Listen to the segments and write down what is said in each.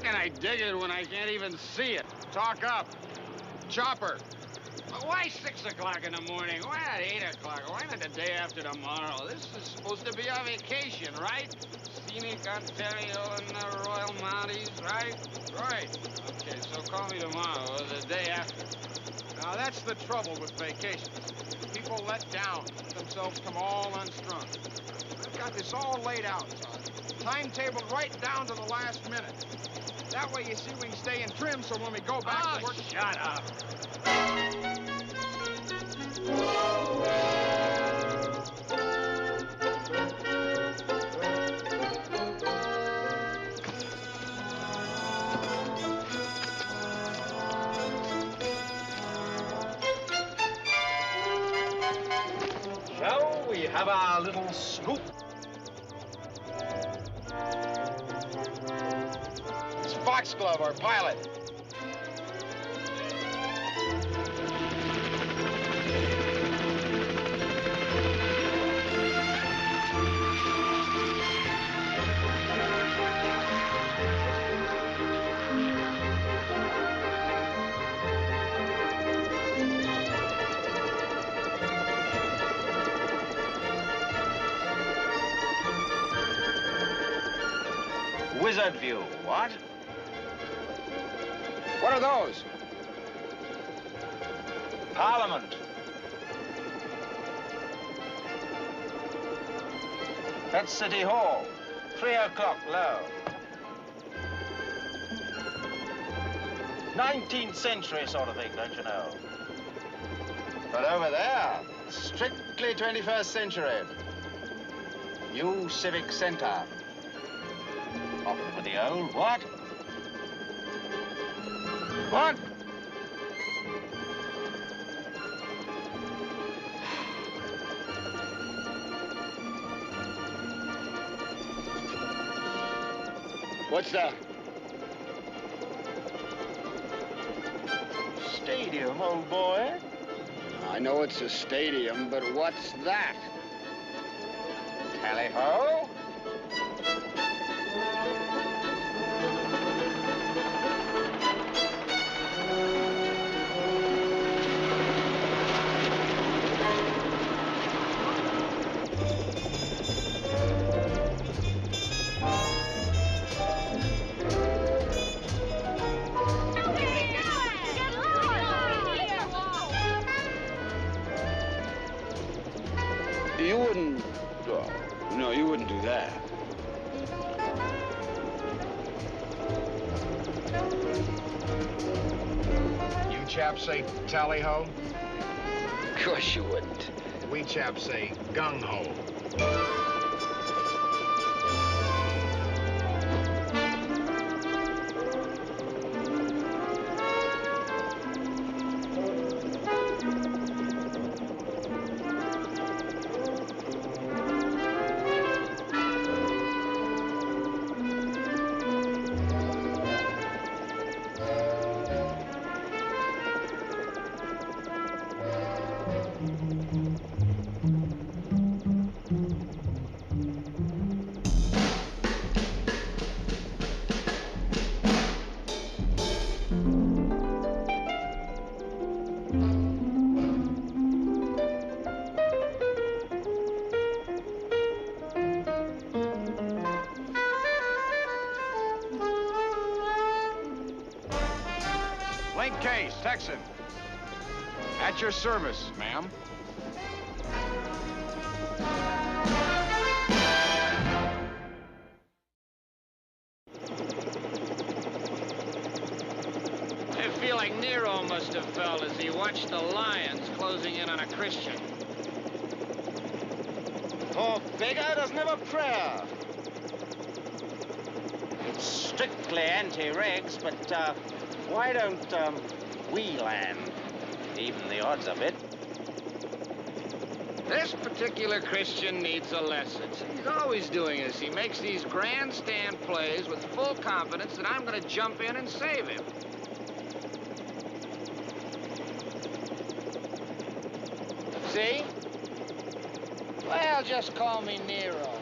can I dig it when I can't even see it? Talk up. Chopper. But why 6 o'clock in the morning? Why not 8 o'clock? Why not the day after tomorrow? This is supposed to be our vacation, right? Scenic Ontario and the Royal Mounties, right? Right. Okay, so call me tomorrow or the day after. Now, that's the trouble with vacations. People let down, let themselves come all unstrung. I've got this all laid out, Todd. Timetabled right down to the last minute. That way, you see, we can stay in trim so when we go back to work... Shut up. Shall we have our little scoop? It's Foxglove, our pilot. Wizard view, what? What are those? Parliament. That's City Hall. 3 o'clock low. 19th century sort of thing, don't you know? But over there, strictly 21st century. New Civic Center. Off with the old, what? What? What's that? Stadium, old boy. I know it's a stadium, but what's that? Tally-ho. You wouldn't... Oh, no, you wouldn't do that. You chaps say tally-ho? Of course you wouldn't. We chaps say gung-ho. Link case, Texan. At your service, ma'am. I feel like Nero must have felt as he watched the lions closing in on a Christian. Poor beggar doesn't have a prayer. It's strictly anti-regs, but why don't we land? Even the odds of it. This particular Christian needs a lesson. He's always doing this. He makes these grandstand plays with full confidence that I'm going to jump in and save him. See? Well, just call me Nero.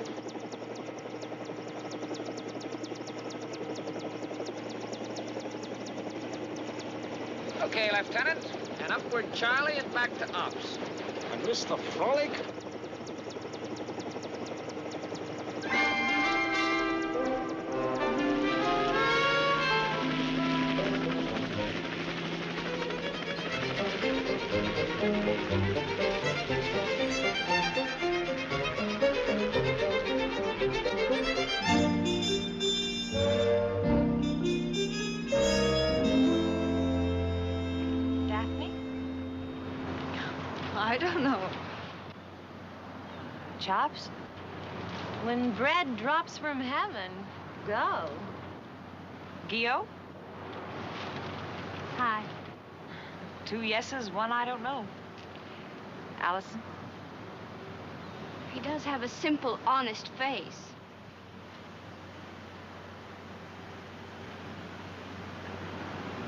Okay, Lieutenant. And upward, Charlie, and back to ops. And Mr. Frolic? Daphne? I don't know. Chops? When bread drops from heaven, go. Gio? Hi. 2 yeses, 1 I don't know. Allison? He does have a simple, honest face.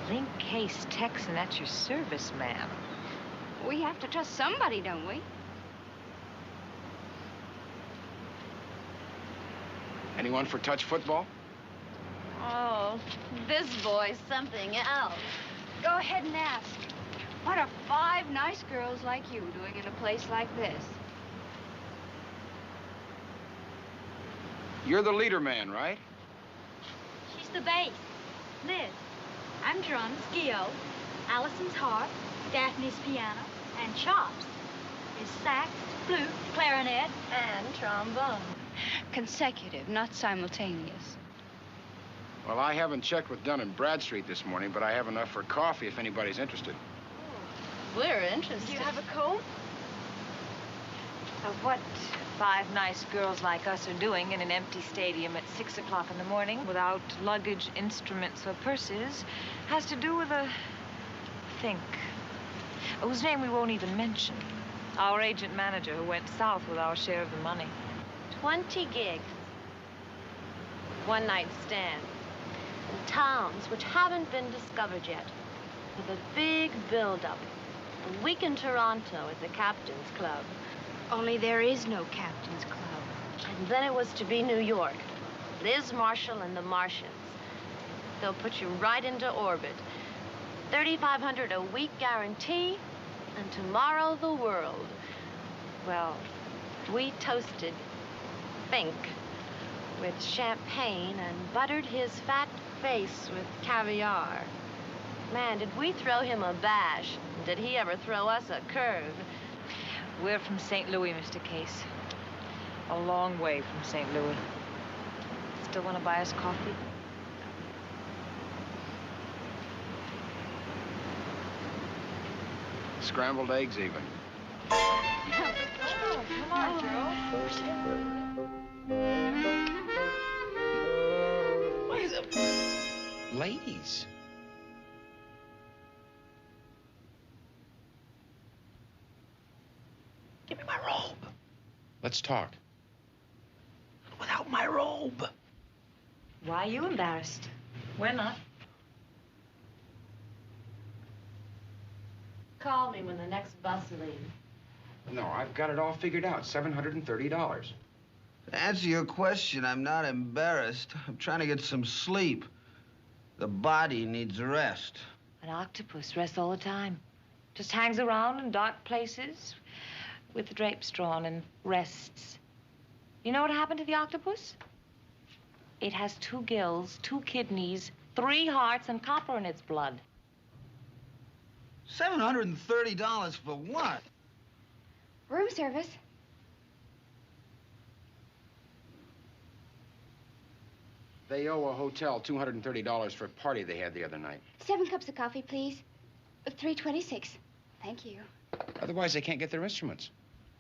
Link Case Texan at your service, ma'am. We have to trust somebody, don't we? Anyone for touch football? Oh, this boy's something else. Go ahead and ask. What are 5 nice girls like you doing in a place like this? You're the leader man, right? She's the bass. Liz. I'm drums, Gio. Allison's harp, Daphne's piano, and Chops is sax, flute, clarinet, And trombone. Consecutive, not simultaneous. Well, I haven't checked with Dunn and Bradstreet this morning, but I have enough for coffee if anybody's interested. We're interested. Do you have a comb? What 5 nice girls like us are doing in an empty stadium at 6 o'clock in the morning without luggage, instruments, or purses has to do with a think, whose name we won't even mention. Our agent manager who went south with our share of the money. 20 gigs. One night stand. In towns which haven't been discovered yet. With a big build-up. A week in Toronto at the Captain's Club. Only there is no Captain's Club. And then it was to be New York. Liz Marshall and the Martians. They'll put you right into orbit. $3,500 a week guarantee, and tomorrow the world. Well, we toasted Fink with champagne and buttered his fat face with caviar. Man, did we throw him a bash? Did he ever throw us a curve? We're from St. Louis, Mr. Case. A long way from St. Louis. Still want to buy us coffee? Scrambled eggs, even. Oh, come on, girl. Wait a... Ladies. Give me my robe. Let's talk. Without my robe. Why are you embarrassed? We're not. Call me when the next bus leaves. No, I've got it all figured out. $730. To answer your question, I'm not embarrassed. I'm trying to get some sleep. The body needs rest. An octopus rests all the time. Just hangs around in dark places with the drapes drawn and rests. You know what happened to the octopus? It has 2 gills, 2 kidneys, 3 hearts, and copper in its blood. $730 for what? Room service. They owe a hotel $230 for a party they had the other night. 7 cups of coffee, please. 326. Thank you. Otherwise, they can't get their instruments.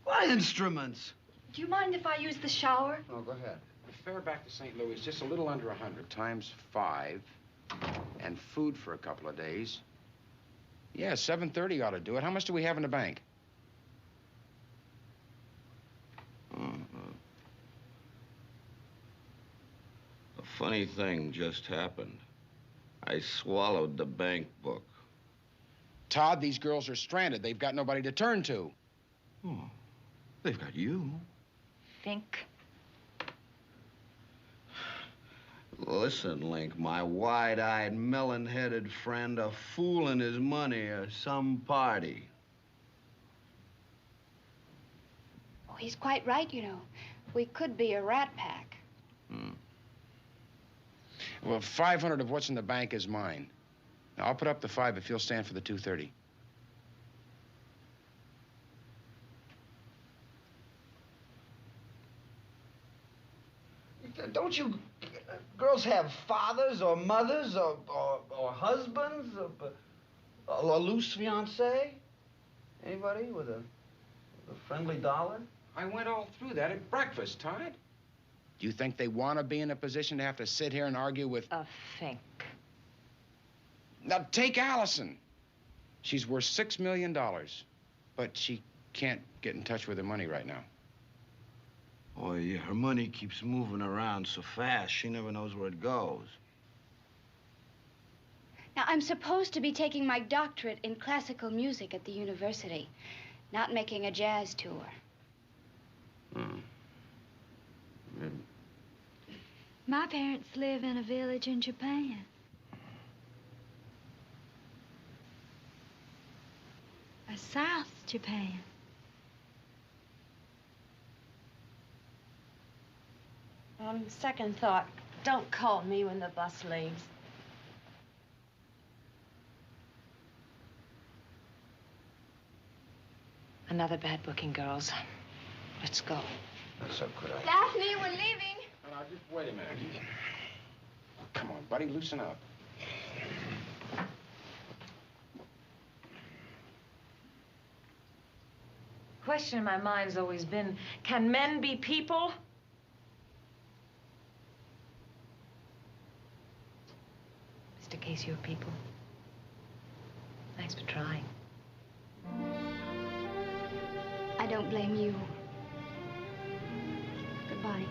What instruments? Do you mind if I use the shower? Oh, go ahead. The fare back to St. Louis is just a little under 100 times 5, and food for a couple of days. Yeah, $730 ought to do it. How much do we have in the bank? A funny thing just happened. I swallowed the bank book. Todd, these girls are stranded. They've got nobody to turn to. Oh, they've got you. Think. Listen, Link, my wide-eyed, melon-headed friend, a fool and his money are some party. Oh, he's quite right, you know. We could be a rat pack. Well, 500 of what's in the bank is mine. Now, I'll put up the 5 if you'll stand for the 230. Don't you girls have fathers or mothers or husbands or a loose fiancé? Anybody with a friendly dollar? I went all through that at breakfast, Todd. Do you think they want to be in a position to have to sit here and argue with... A think. Now, take Allison. She's worth $6 million, but she can't get in touch with her money right now. Oh, yeah, her money keeps moving around so fast, she never knows where it goes. Now, I'm supposed to be taking my doctorate in classical music at the university, not making a jazz tour. My parents live in a village in Japan. South Japan. On second thought, don't call me when the bus leaves. Another bad booking, girls. Let's go. That's so good. Daphne, we're leaving. Now, just wait a minute. Come on, buddy, loosen up. Question in my mind's always been, can men be people? Mr. Case, you're people. Thanks for trying. I don't blame you. Goodbye.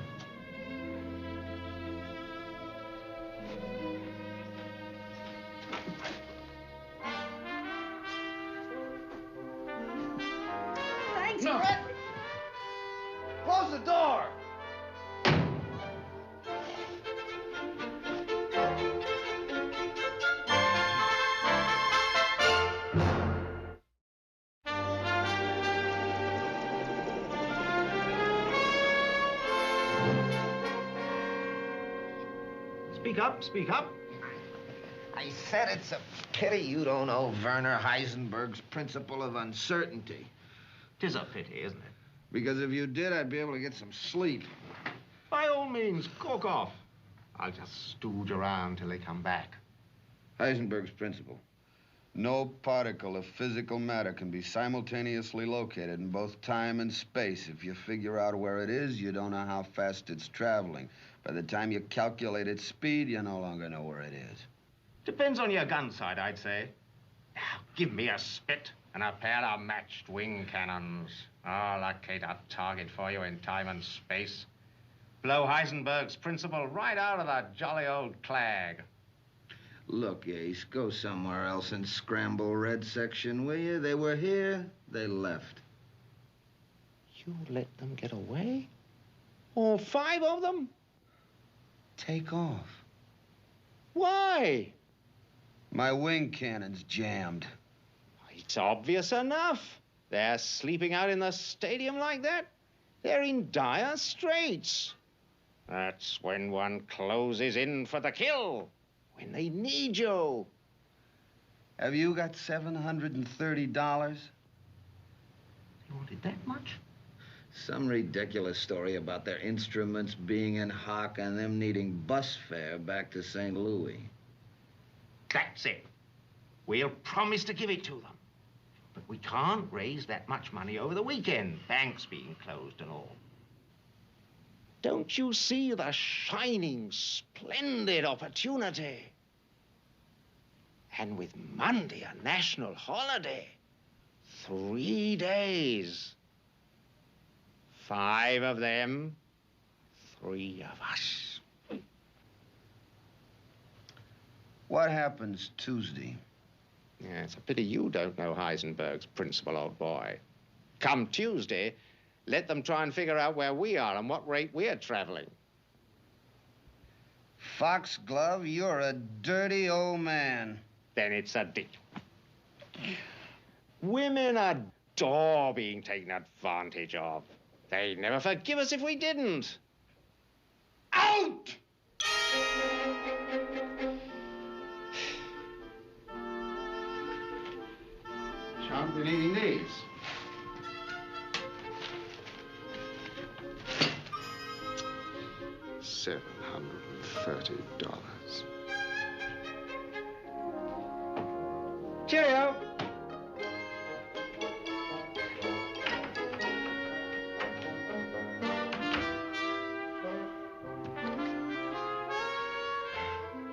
Thanks, no. Close the door! Speak up. I said it's a pity you don't know Werner Heisenberg's principle of uncertainty. 'Tis a pity, isn't it? Because if you did, I'd be able to get some sleep. By all means, cork off. I'll just stooge around till they come back. Heisenberg's principle. No particle of physical matter can be simultaneously located in both time and space. If you figure out where it is, you don't know how fast it's traveling. By the time you calculate its speed, you no longer know where it is. Depends on your gun sight, I'd say. Now, give me a spit and a pair of matched wing cannons. I'll locate a target for you in time and space. Blow Heisenberg's principle right out of that jolly old clag. Look, Ace, go somewhere else and scramble Red Section, will you? They were here, they left. You let them get away? All 5 of them? Take off. Why? My wing cannon's jammed. It's obvious enough. They're sleeping out in the stadium like that. They're in dire straits. That's when one closes in for the kill. When they need you. Have you got $730? You wanted that much? Some ridiculous story about their instruments being in hock and them needing bus fare back to St. Louis. That's it. We'll promise to give it to them. But we can't raise that much money over the weekend, banks being closed and all. Don't you see the shining, splendid opportunity? And with Monday a national holiday, 3 days. 5 of them, 3 of us. What happens Tuesday? Yeah, it's a pity you don't know Heisenberg's principle, old boy. Come Tuesday, let them try and figure out where we are and what rate we're traveling. Foxglove, you're a dirty old man. Then it's a deal. Women adore being taken advantage of. They'd never forgive us if we didn't. Out! Chum, been eating these. $730. Cheerio.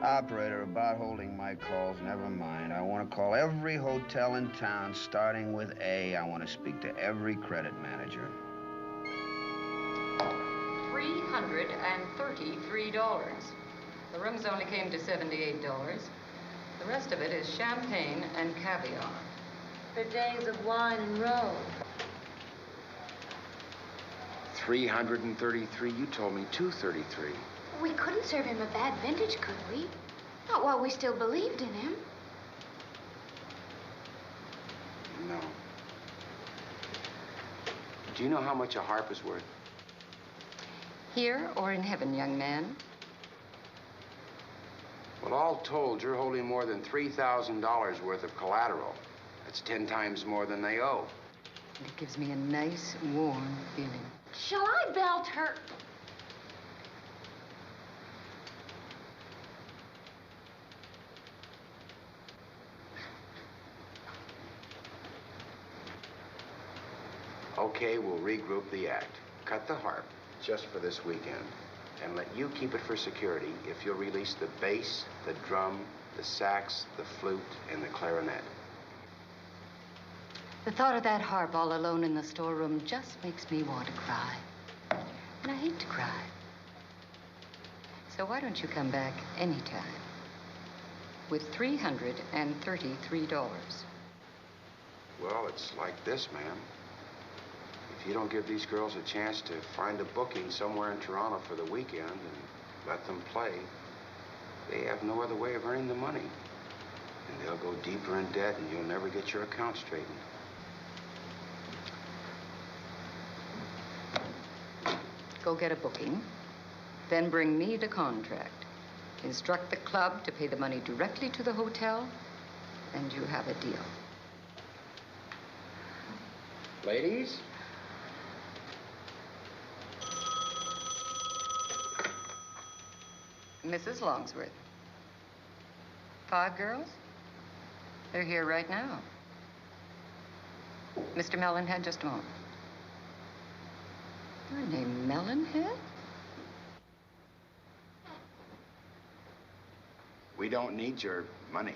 Operator, about holding my calls, never mind. I want to call every hotel in town, starting with A. I want to speak to every credit manager. $333. The rooms only came to $78. The rest of it is champagne and caviar. For days of wine and roe. 333. You told me 233. We couldn't serve him a bad vintage, could we? Not while we still believed in him. No. Do you know how much a harp is worth? Here or in heaven, young man? Well, all told, you're holding more than $3,000 worth of collateral. That's 10 times more than they owe. It gives me a nice, warm feeling. Shall I belt her? Okay, we'll regroup the act. Cut the harp just for this weekend and let you keep it for security if you'll release the bass, the drum, the sax, the flute, and the clarinet. The thought of that harp all alone in the storeroom just makes me want to cry. And I hate to cry. So why don't you come back anytime with $333? Well, it's like this, ma'am. If you don't give these girls a chance to find a booking somewhere in Toronto for the weekend and let them play, they have no other way of earning the money. And they'll go deeper in debt and you'll never get your account straightened. Go get a booking, then bring me the contract. Instruct the club to pay the money directly to the hotel, and you have a deal. Ladies? Mrs. Longsworth. 5 girls? They're here right now. Mr. Melonhead, just a moment. Your name Melonhead? We don't need your money.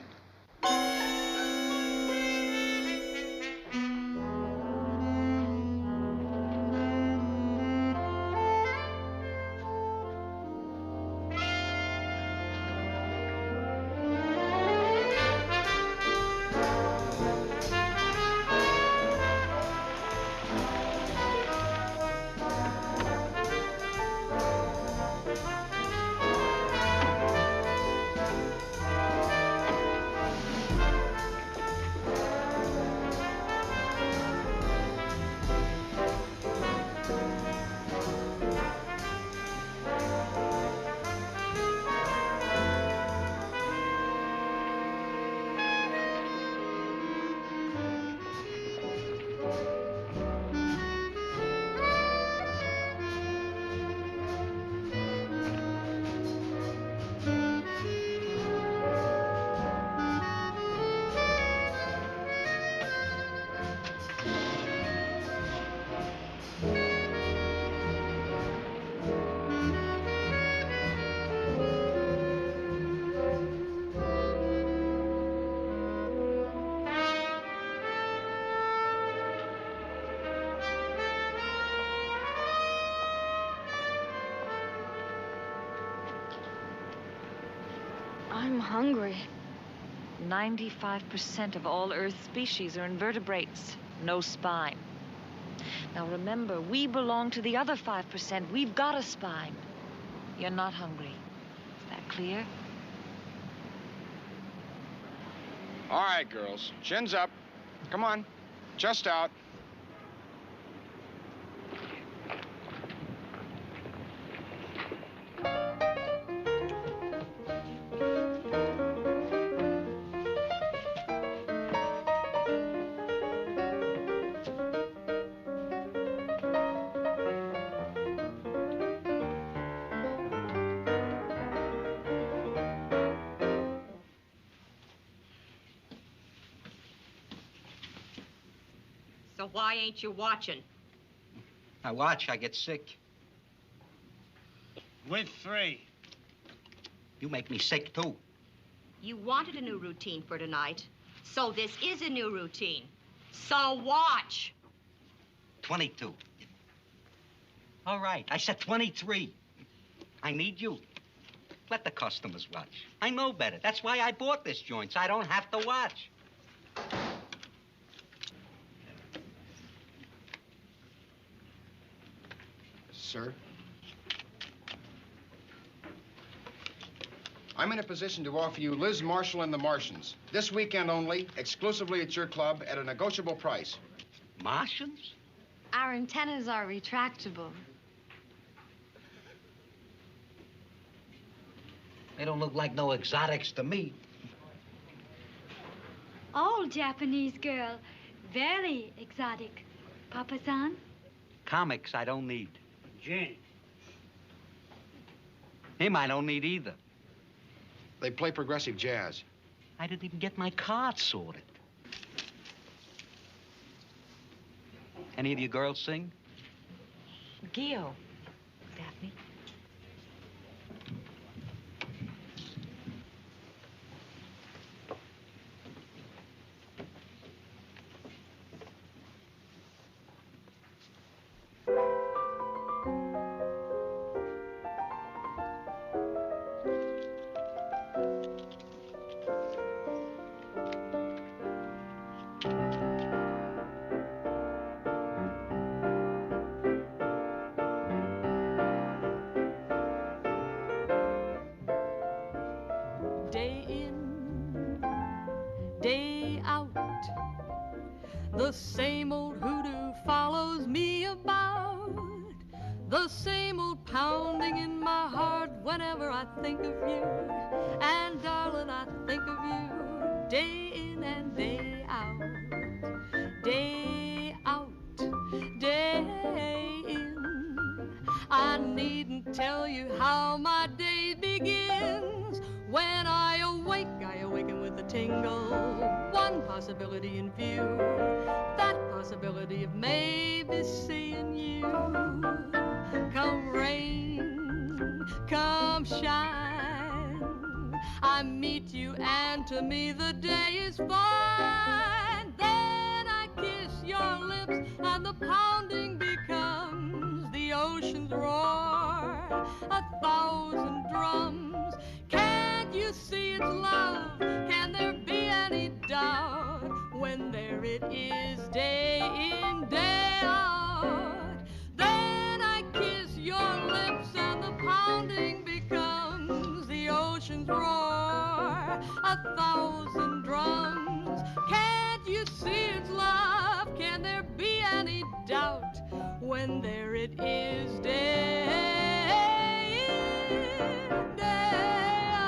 I'm hungry. 95% of all Earth's species are invertebrates, no spine. Now remember, we belong to the other 5%. We've got a spine. You're not hungry. Is that clear. All right, girls. Chins up. Come on. Chest out. So why ain't you watching? I watch, I get sick. With 3. You make me sick, too. You wanted a new routine for tonight, so this is a new routine. So watch. 22. All right, I said 23. I need you. Let the customers watch. I know better. That's why I bought this joint, so I don't have to watch. Sir? I'm in a position to offer you Liz Marshall and the Martians. This weekend only, exclusively at your club, at a negotiable price. Martians? Our antennas are retractable. They don't look like no exotics to me. All Japanese girl. Very exotic. Papa-san? Comics I don't need. Gin. Him I don't need either. They play progressive jazz. I didn't even get my card sorted. Any of you girls sing? Gio. Daphne. Day in, day out, the same old hoodoo follows me about. The same old pounding in my heart whenever I think of you. And darling, I think of you day in and day out. Day out, day in. I needn't tell you how my day begins. When I awaken with a tingle. One possibility in view, that possibility of maybe seeing you. Come rain, come shine, I meet you and to me the day is fine. Then I kiss your lips and the pounding becomes the ocean's roar, 1,000 drums. Can't you see it's love? Can there be any doubt when there it is day in, day out? Then I kiss your lips and the pounding becomes the ocean's roar, 1,000 drums. Can't you see it's love? Can there be any doubt when there it is day in, day out?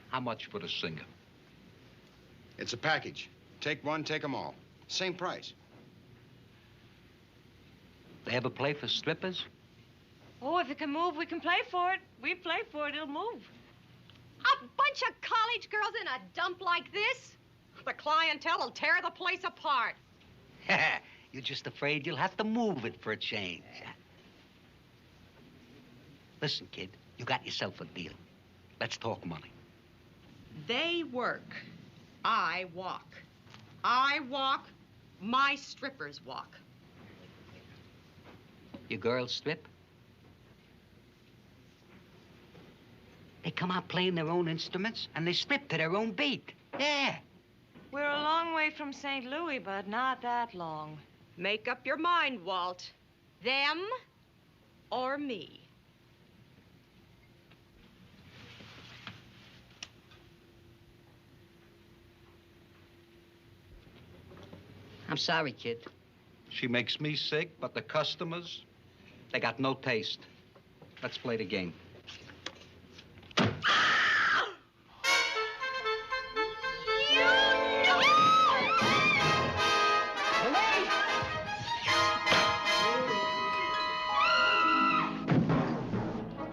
How much for the singer? It's a package. Take one, take them all. Same price. They ever play for strippers? Oh, if it can move, we can play for it. We play for it, it'll move. A bunch of college girls in a dump like this? The clientele will tear the place apart. You're just afraid you'll have to move it for a change. Listen, kid, you got yourself a deal. Let's talk money. They work. I walk. I walk. My strippers walk. Your girls strip? They come out playing their own instruments, and they strip to their own beat. Yeah. We're a long way from St. Louis, but not that long. Make up your mind, Walt. Them or me. I'm sorry, kid. She makes me sick, but the customers, they got no taste. Let's play the game.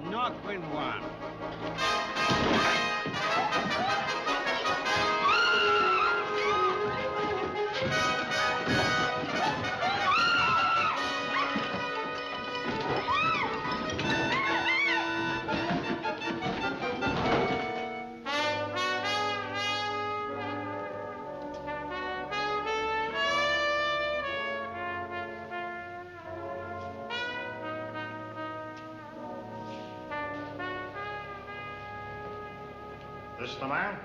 Knock win one. This the man?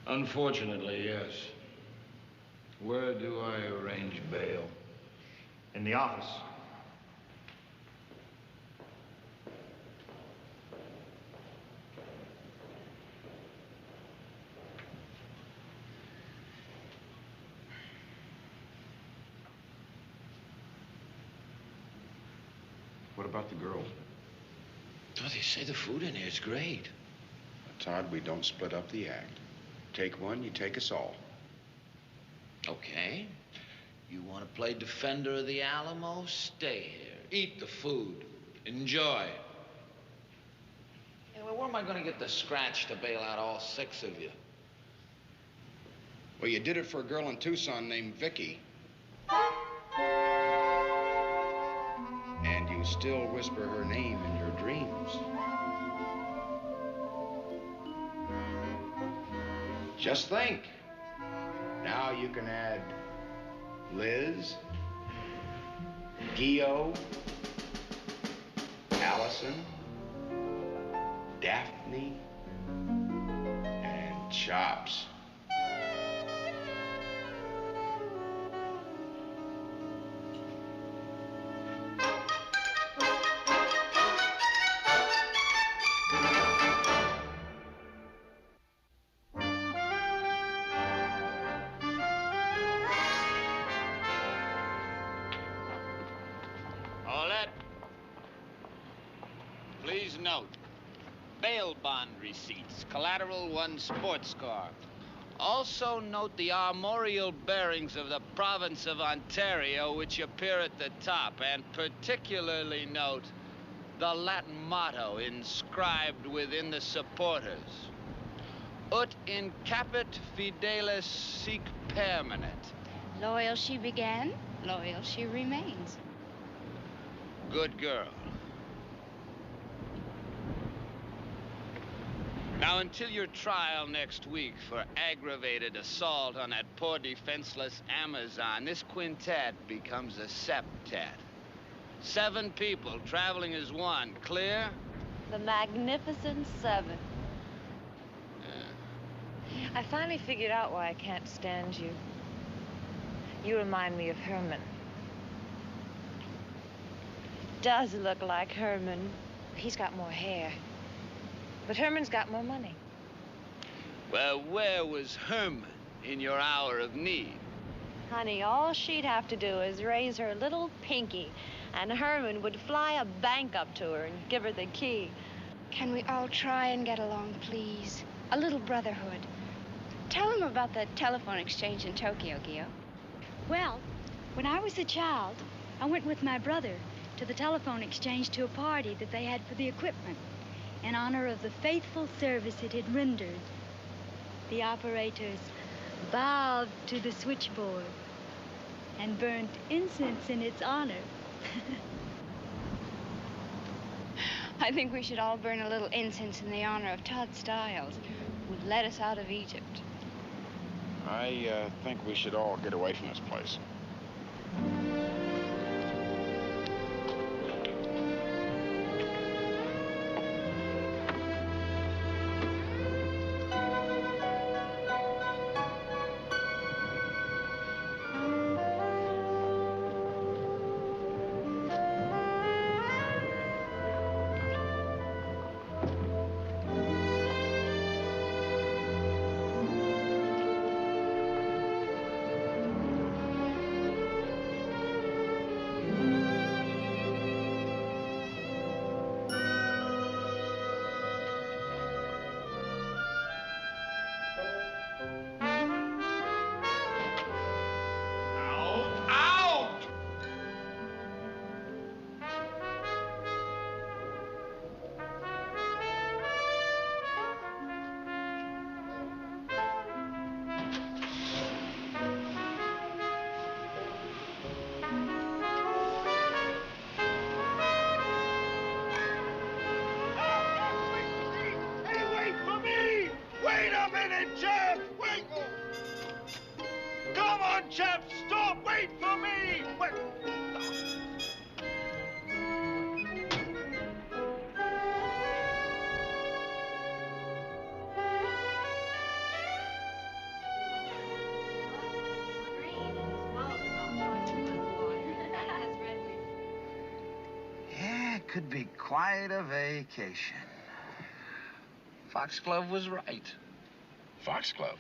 Unfortunately, yes. Where do I arrange bail? In the office. What about the girl? Oh, they say the food in here is great. Todd, we don't split up the act. Take one, you take us all. Okay. You want to play defender of the Alamo? Stay here. Eat the food. Enjoy. Anyway, where am I going to get the scratch to bail out all 6 of you? Well, you did it for a girl in Tucson named Vicky. And you still whisper her name in your dreams. Just think. Now you can add Liz, Gio, Allison, Daphne, and Chops. Please note, bail bond receipts, collateral 1 sports car. Also note the armorial bearings of the province of Ontario, which appear at the top, and particularly note the Latin motto inscribed within the supporters. Ut in caput fidelis sic permanent. Loyal she began, loyal she remains. Good girl. Now, until your trial next week for aggravated assault on that poor defenseless Amazon, this quintet becomes a septet. 7 people traveling as one. Clear? The Magnificent 7. I finally figured out why I can't stand you. You remind me of Herman. Does look like Herman. He's got more hair. But Herman's got more money. Well, where was Herman in your hour of need? Honey, all she'd have to do is raise her little pinky, and Herman would fly a bank up to her and give her the key. Can we all try and get along, please? A little brotherhood. Tell him about the telephone exchange in Tokyo, Gio. Well, when I was a child, I went with my brother to the telephone exchange to a party that they had for the equipment in honor of the faithful service it had rendered. The operators bowed to the switchboard and burnt incense in its honor. I think we should all burn a little incense in the honor of Todd Stiles, who led us out of Egypt. I think we should all get away from this place. on, chaps! Stop! Wait for me! Wait. Yeah, it could be quite a vacation. Foxglove was right. Foxglove?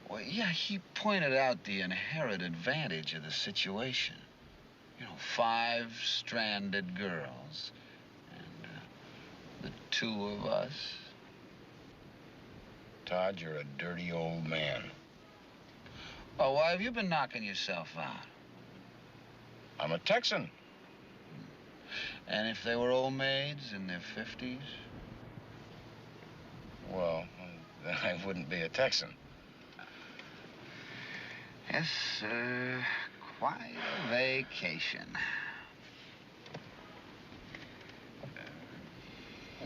Well, yeah, he pointed out the inherent advantage of the situation. You know, 5 stranded girls, and the 2 of us. Todd, you're a dirty old man. Oh, why have you been knocking yourself out? I'm a Texan. And if they were old maids in their 50s? Well, then I wouldn't be a Texan. Yes, quite a vacation.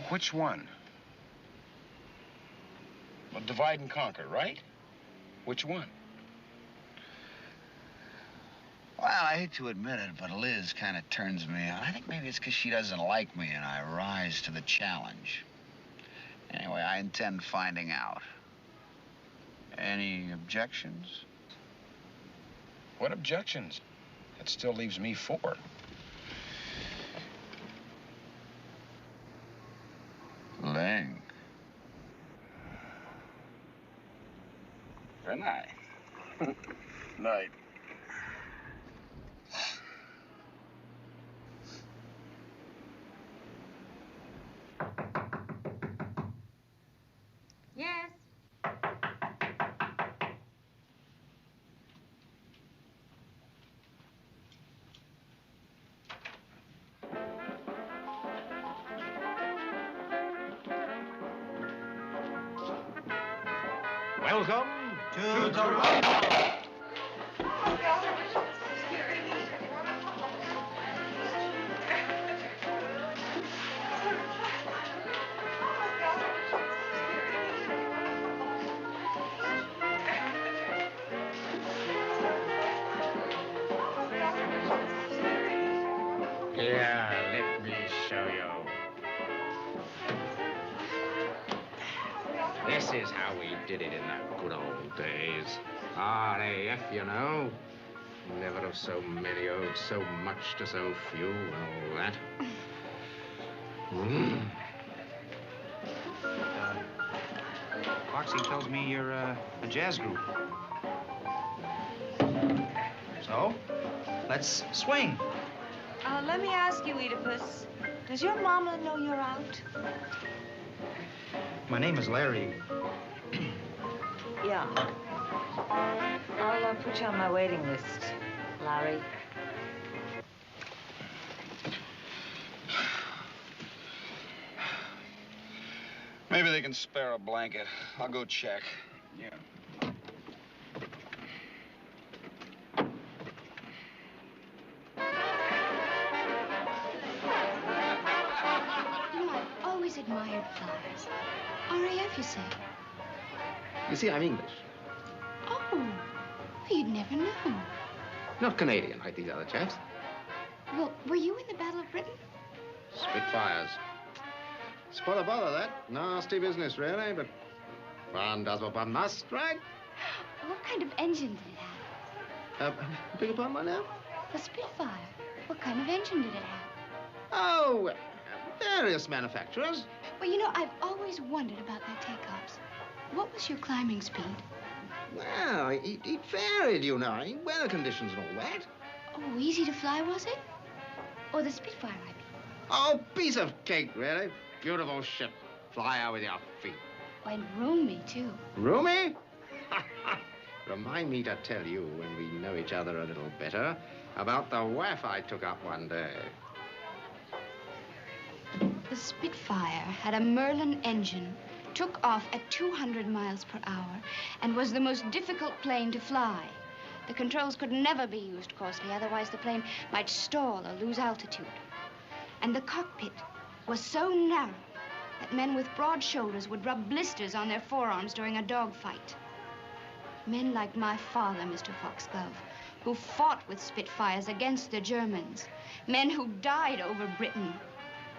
Which one? Well, divide and conquer, right? Which one? Well, I hate to admit it, but Liz kind of turns me on. I think maybe it's because she doesn't like me and I rise to the challenge. Anyway, I intend finding out. Any objections? What objections? That still leaves me 4. Ling. Good night. Night. Yes. Welcome to Toronto. Here, let me show you. This is how we did it in the good old days. RAF, you know. Never of so many owed so much to so few and all that. Foxy tells me you're a jazz group. So, let's swing. Let me ask you, Oedipus, does your mama know you're out? My name is Larry. Yeah. I'll put you on my waiting list, Larry. Maybe they can spare a blanket. I'll go check. Yeah. You know, I've always admired flowers. RAF, you say? You see, I'm English. Oh, you'd never know. Not Canadian like these other chaps. Well, were you in the Battle of Britain? Spitfires. Spot a bother, that. Nasty business, really, but one does what one must, right? What kind of engine did it have? Beg your pardon, what now? The Spitfire. What kind of engine did it have? Oh, various manufacturers. Well, you know, I've always wondered about their takeoffs. What was your climbing speed? Well, it varied, you know. Weather conditions and all that. Oh, easy to fly, was it? Or the Spitfire, I mean. Oh, piece of cake, really. Beautiful ship. Fly out with your feet. Oh, and roomy, too. Roomy? Remind me to tell you, when we know each other a little better, about the waff I took up one day. The Spitfire had a Merlin engine, took off at 200 miles per hour, and was the most difficult plane to fly. The controls could never be used coarsely, otherwise the plane might stall or lose altitude. And the cockpit was so narrow that men with broad shoulders would rub blisters on their forearms during a dogfight. Men like my father, Mr. Foxglove, who fought with Spitfires against the Germans. Men who died over Britain.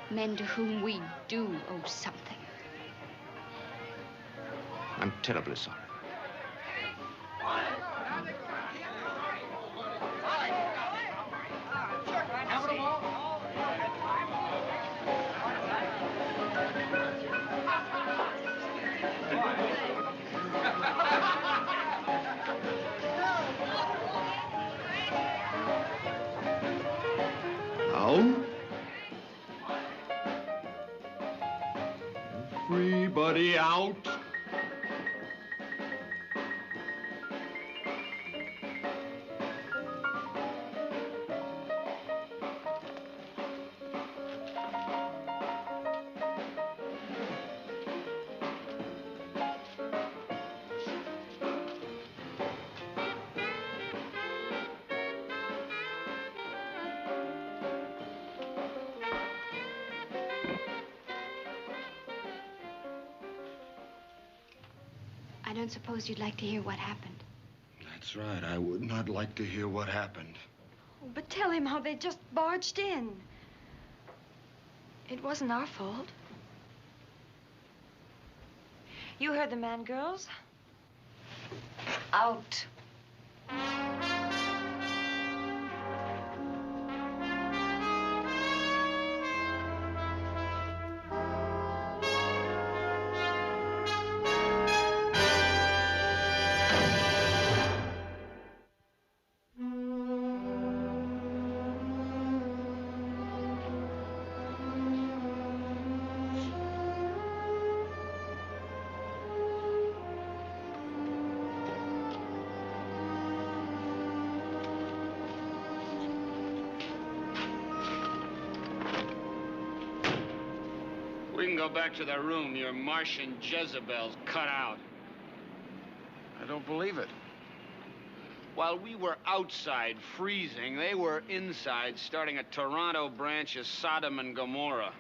Men to whom we do owe something. I'm terribly sorry. Now, everybody out. I don't suppose you'd like to hear what happened. That's right. I would not like to hear what happened. But tell him how they just barged in. It wasn't our fault. You heard the man, girls. Out. We can go back to the room your Martian Jezebel's cut out. I don't believe it. While we were outside freezing, they were inside starting a Toronto branch of Sodom and Gomorrah.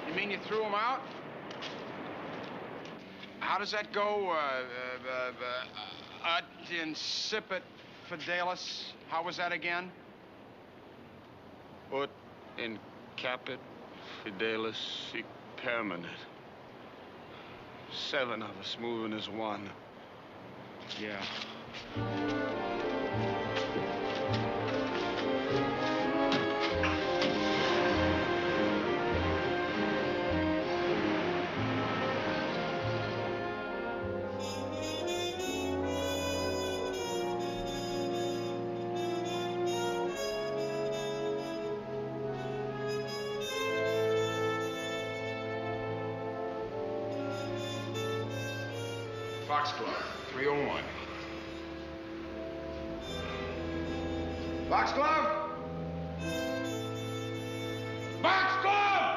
You mean you threw him out? How does that go? Ut incipit fidelis. How was that again? Ut incapit fidelis sic permanent. 7 of us moving as one. Yeah. Foxglove, 301. Foxglove! Foxglove!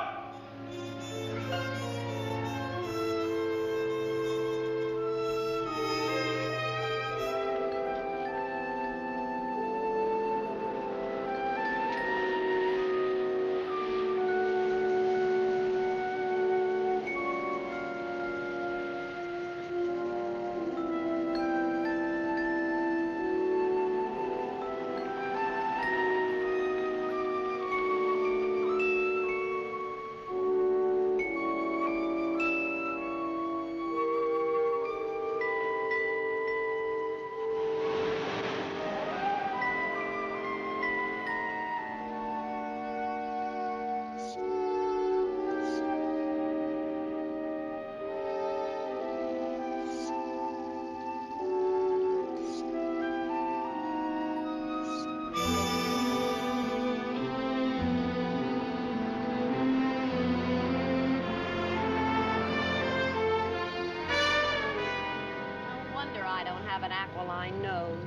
An aquiline nose.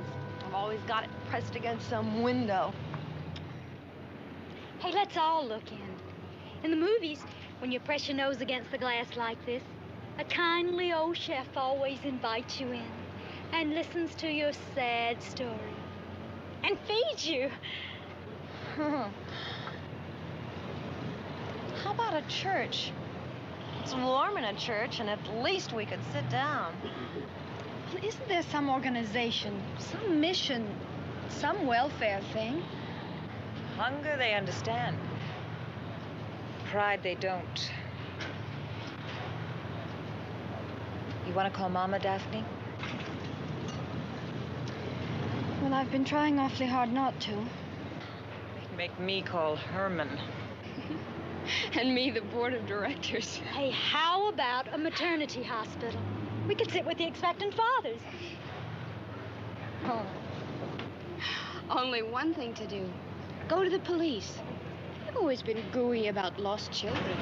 I've always got it pressed against some window. Hey, let's all look in. In the movies, when you press your nose against the glass like this, a kindly old chef always invites you in and listens to your sad story and feeds you. How about a church? It's warm in a church, and at least we could sit down. Well, isn't there some organization, some mission, some welfare thing? Hunger, they understand. Pride, they don't. You want to call Mama, Daphne? Well, I've been trying awfully hard not to. Make me call Herman. And me, the board of directors. Hey, how about a maternity hospital? We could sit with the expectant fathers. Oh. Only one thing to do. Go to the police. They've always been gooey about lost children.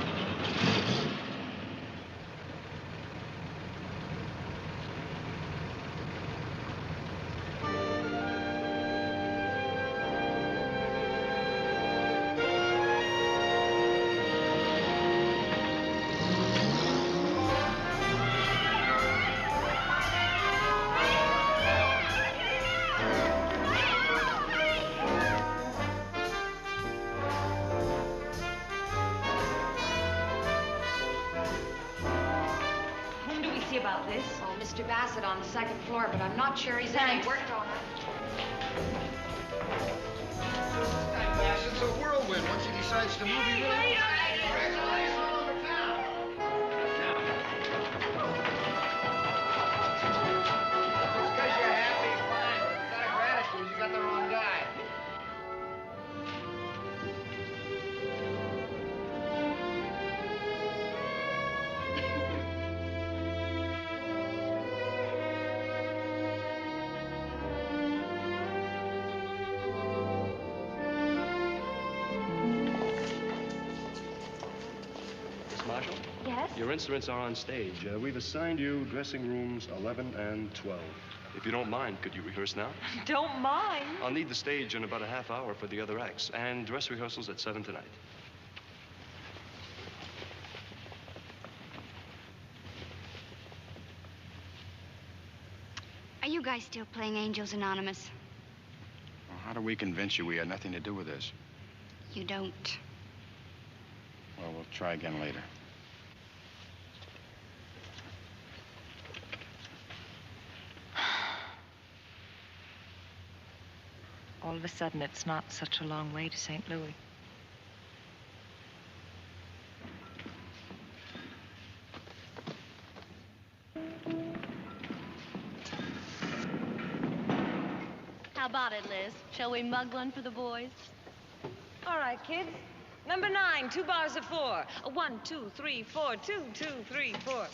About this? Oh, Mr. Bassett on the second floor, but I'm not sure he's in any work on it. This guy Bassett's a whirlwind. Once he decides to move, he really... Congratulations all over town. Just because you're happy, fine. But if you got a gratitude, you got the wrong guy. Marshall? Yes? Your instruments are on stage. We've assigned you dressing rooms 11 and 12. If you don't mind, could you rehearse now? Don't mind. I'll need the stage in about a half hour for the other acts, and dress rehearsals at 7 tonight. Are you guys still playing Angels Anonymous? Well, how do we convince you we had nothing to do with this? You don't. Well, we'll try again later. All of a sudden, it's not such a long way to St. Louis. How about it, Liz? Shall we mug one for the boys? All right, kids. Number 9, 2 bars of 4. 1, 2, 3, 4, 2, 2, 3, 4.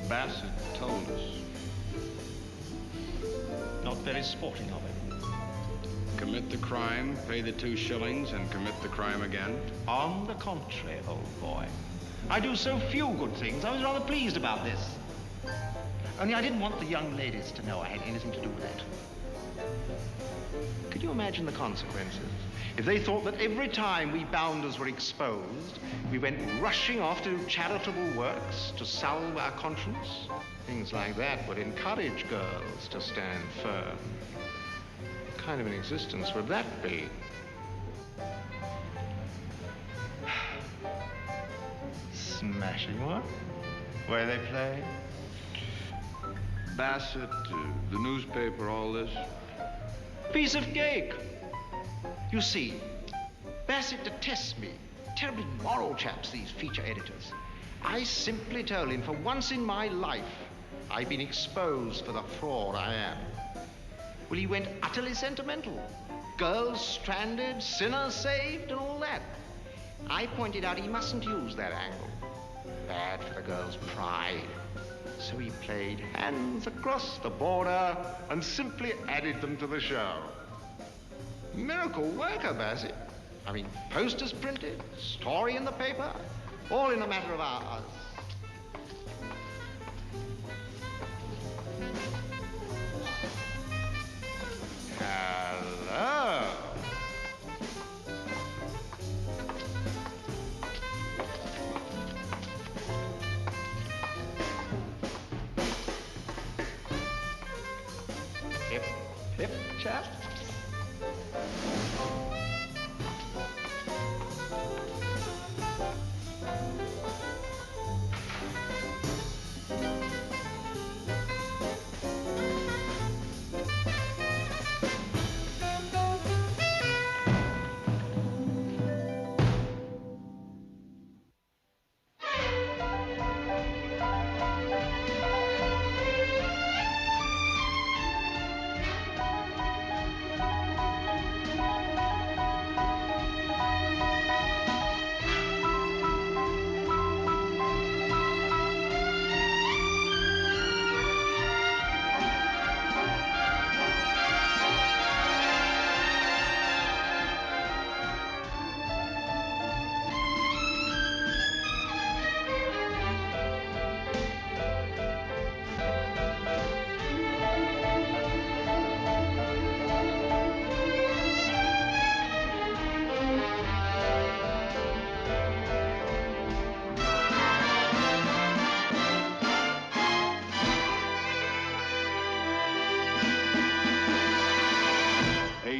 Bassett told us. Not very sporting of him. Commit the crime, pay the 2 shillings, and commit the crime again? On the contrary, old boy. I do so few good things. I was rather pleased about this. Only I didn't want the young ladies to know I had anything to do with that. Could you imagine the consequences? If they thought that every time we bounders were exposed, we went rushing off to do charitable works to salve our conscience? Things like that would encourage girls to stand firm. What kind of an existence would that be? Smashing what? Where they play? Bassett, the newspaper, all this. Piece of cake. You see, Bassett detests me. Terribly moral chaps, these feature editors. I simply told him, for once in my life, I've been exposed for the fraud I am. Well, he went utterly sentimental. Girls stranded, sinners saved, and all that. I pointed out he mustn't use that angle. Bad for the girl's pride. So he played hands across the border and simply added them to the show. Miracle worker, Bassett. I mean, posters printed, story in the paper, all in a matter of hours. Hello. Hip, hip, chap.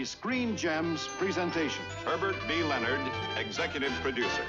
Screen Gems presentation. Herbert B. Leonard, executive producer.